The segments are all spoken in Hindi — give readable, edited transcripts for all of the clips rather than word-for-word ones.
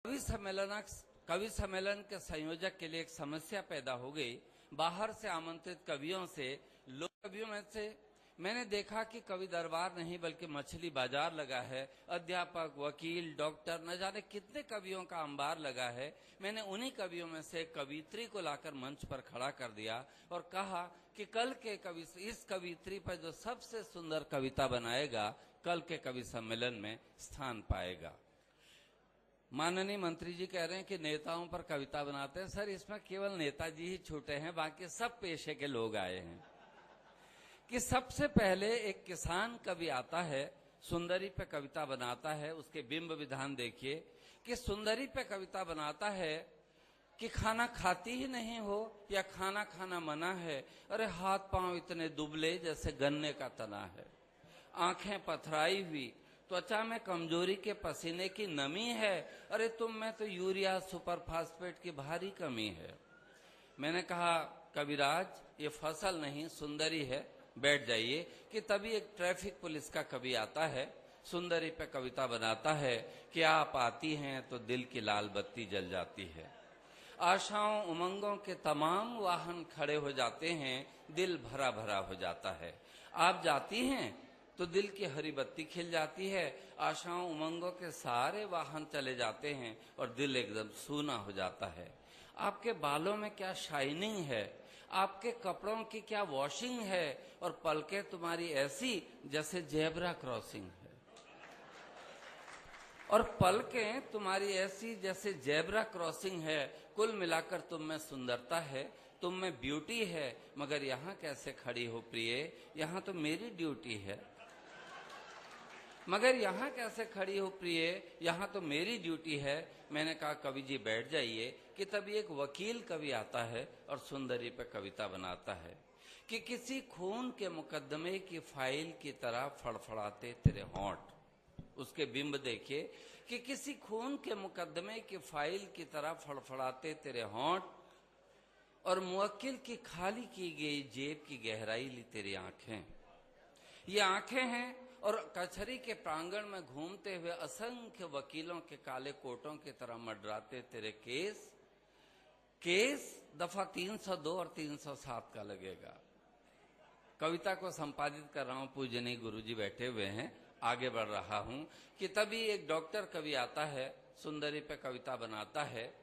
कवि सम्मेलन के संयोजक के लिए एक समस्या पैदा हो गई। बाहर से आमंत्रित कवियों से, लोक कवियों में से मैंने देखा कि कवि दरबार नहीं बल्कि मछली बाजार लगा है। अध्यापक, वकील, डॉक्टर, न जाने कितने कवियों का अंबार लगा है। मैंने उन्हीं कवियों में से एक कवियत्री को लाकर मंच पर खड़ा कर दिया और कहा कि कल के कवि, इस कवियत्री पर जो सबसे सुंदर कविता बनाएगा कल के कवि सम्मेलन में स्थान पाएगा। माननीय मंत्री जी कह रहे हैं कि नेताओं पर कविता बनाते हैं। सर, इसमें केवल नेताजी ही छूटे हैं, बाकी सब पेशे के लोग आए हैं। कि सबसे पहले एक किसान कवि आता है, सुंदरी पे कविता बनाता है। उसके बिंब विधान देखिए कि सुंदरी पे कविता बनाता है कि खाना खाती ही नहीं हो या खाना खाना मना है। अरे हाथ पांव इतने दुबले जैसे गन्ने का तना है, आंखें पथराई हुई, त्वचा में कमजोरी के पसीने की नमी है। अरे तुम में तो यूरिया सुपर फास्फेट की भारी कमी है। मैंने कहा कविराज, ये फसल नहीं सुंदरी है, बैठ जाइए। कि तभी एक ट्रैफिक पुलिस का कवि आता है, सुंदरी पे कविता बनाता है कि आप आती हैं तो दिल की लाल बत्ती जल जाती है। आशाओं उमंगों के तमाम वाहन खड़े हो जाते हैं, दिल भरा भरा हो जाता है। आप जाती हैं तो दिल की हरी बत्ती खिल जाती है। आशाओं उमंगों के सारे वाहन चले जाते हैं और दिल एकदम सूना हो जाता है। आपके बालों में क्या शाइनिंग है, आपके कपड़ों की क्या वॉशिंग है, और पलकें तुम्हारी ऐसी जैसे जेब्रा क्रॉसिंग है। और पलकें तुम्हारी ऐसी जैसे जेब्रा क्रॉसिंग है। कुल मिलाकर तुम में सुंदरता है, तुम में ब्यूटी है। मगर यहाँ कैसे खड़ी हो प्रिय, यहाँ तो मेरी ड्यूटी है। मगर यहाँ कैसे खड़ी हो प्रिय, यहाँ तो मेरी ड्यूटी है। मैंने कहा कवि जी बैठ जाइए। कि तभी एक वकील कवि आता है और सुंदरी पे कविता बनाता है कि किसी खून के मुकदमे की फाइल की तरह फड़फड़ाते तेरे होंठ। उसके बिंब देखिए कि किसी खून के मुकदमे की फाइल की तरह फड़फड़ाते तेरे होंठ, और मुवक्किल की खाली की गई जेब की गहराई ली तेरी आंखें। ये आंखें हैं और कचहरी के प्रांगण में घूमते हुए असंख्य वकीलों के काले कोटों की तरह मंडराते तेरे केस। केस दफा 302 और 307 का लगेगा। कविता को संपादित कर रहा हूं, पूजनीय गुरुजी बैठे हुए हैं, आगे बढ़ रहा हूं। कि तभी एक डॉक्टर कवि आता है, सुंदरी पे कविता बनाता है।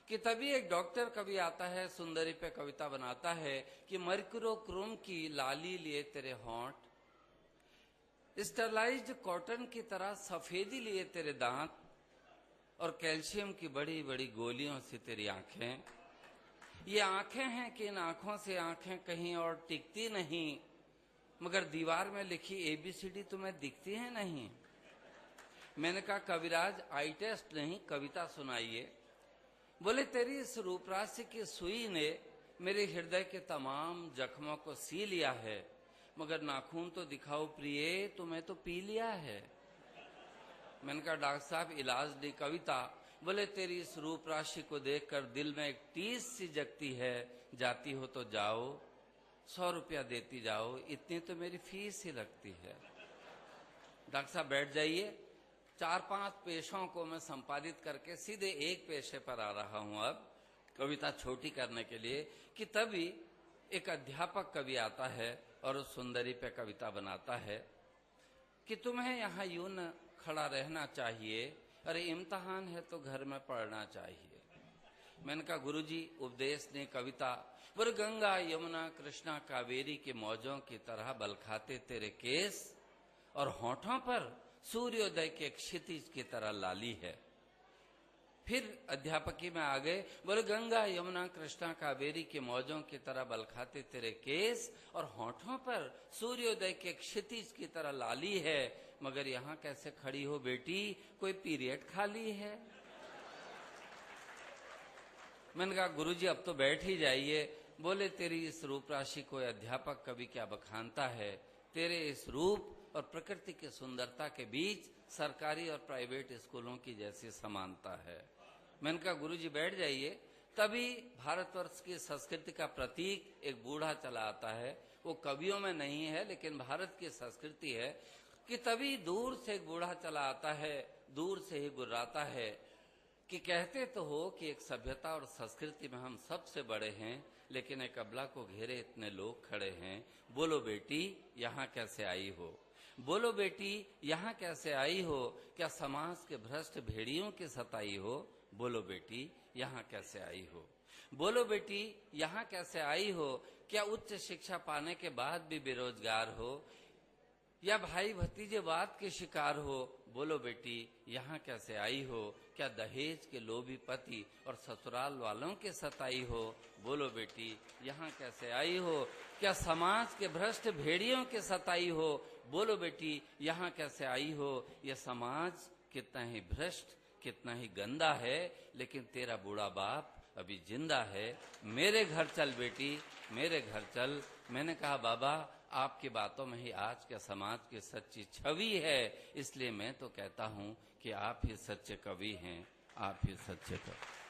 कि तभी एक डॉक्टर कवि आता है, सुंदरी पे कविता बनाता है कि मर्क्यूरोक्रोम की लाली लिए तेरे होंठ, स्टरलाइज्ड कॉटन की तरह सफेदी लिए तेरे दांत, और कैल्शियम की बड़ी बड़ी गोलियों से तेरी आंखें। ये आंखें हैं कि इन आंखों से आंखें कहीं और टिकती नहीं, मगर दीवार में लिखी ABCD तुम्हें दिखती है नहीं। मैंने कहा कविराज, आई टेस्ट नहीं, कविता सुनाइए। बोले तेरी इस रूपराशि की सुई ने मेरे हृदय के तमाम जख्मों को सी लिया है, मगर नाखून तो दिखाओ प्रिय, तुम्हें तो पी लिया है। मैंने कहा डॉक्टर साहब इलाज नहीं, कविता। बोले तेरी इस रूप राशि को देखकर दिल में एक टीस सी जगती है, जाती हो तो जाओ, 100 रुपया देती जाओ, इतनी तो मेरी फीस ही लगती है। डॉक्टर साहब बैठ जाइए। 4-5 पेशों को मैं संपादित करके सीधे एक पेशे पर आ रहा हूं अब, कविता छोटी करने के लिए। कि तभी एक अध्यापक कवि आता है और उस सुंदरी पे कविता बनाता है कि तुम्हें यहाँ यूं न खड़ा रहना चाहिए, अरे इम्तिहान है तो घर में पढ़ना चाहिए। मैंने कहा गुरुजी उपदेश ने कविता। बोले गंगा यमुना कृष्णा कावेरी के मौजों की तरह बलखाते तेरे केस, और होठों पर सूर्योदय के क्षितिज की तरह लाली है। फिर अध्यापकी में आ गए। बोले गंगा यमुना कृष्णा कावेरी के मौजों की तरह बलखाते तेरे केस, और होठों पर सूर्योदय के क्षितिज की तरह लाली है। मगर यहाँ कैसे खड़ी हो बेटी, कोई पीरियड खाली है। मैंने कहा गुरुजी अब तो बैठ ही जाइए। बोले तेरी इस रूप राशि को अध्यापक कवि क्या बखानता है। तेरे इस रूप और प्रकृति की सुंदरता के बीच सरकारी और प्राइवेट स्कूलों की जैसी समानता है। मैंने कहा गुरुजी बैठ जाइए। तभी भारतवर्ष की संस्कृति का प्रतीक एक बूढ़ा चला आता है। वो कवियों में नहीं है लेकिन भारत की संस्कृति है। कि तभी दूर से एक बूढ़ा चला आता है, दूर से ही गुर्राता है कि कहते तो हो कि एक सभ्यता और संस्कृति में हम सबसे बड़े हैं, लेकिन एक अबला को घेरे इतने लोग खड़े हैं। बोलो बेटी यहाँ कैसे आई हो, बोलो बेटी यहाँ कैसे आई हो, क्या समाज के भ्रष्ट भेड़ियों की सताई हो, बोलो बेटी यहाँ कैसे आई हो, बोलो बेटी यहाँ कैसे आई हो, क्या उच्च शिक्षा पाने के बाद भी बेरोजगार हो, या भाई भतीजेवाद के शिकार हो, बोलो बेटी यहाँ कैसे आई हो, क्या दहेज के लोभी पति और ससुराल वालों के सताई हो, बोलो बेटी यहाँ कैसे आई हो, क्या समाज के भ्रष्ट भेड़ियों के सताई हो, बोलो बेटी यहाँ कैसे आई हो। यह समाज कितना ही भ्रष्ट, कितना ही गंदा है, लेकिन तेरा बूढ़ा बाप अभी जिंदा है। मेरे घर चल बेटी, मेरे घर चल। मैंने कहा बाबा आपकी बातों में ही आज के समाज की सच्ची छवि है, इसलिए मैं तो कहता हूँ कि आप ही सच्चे कवि हैं, आप ही सच्चे कवि।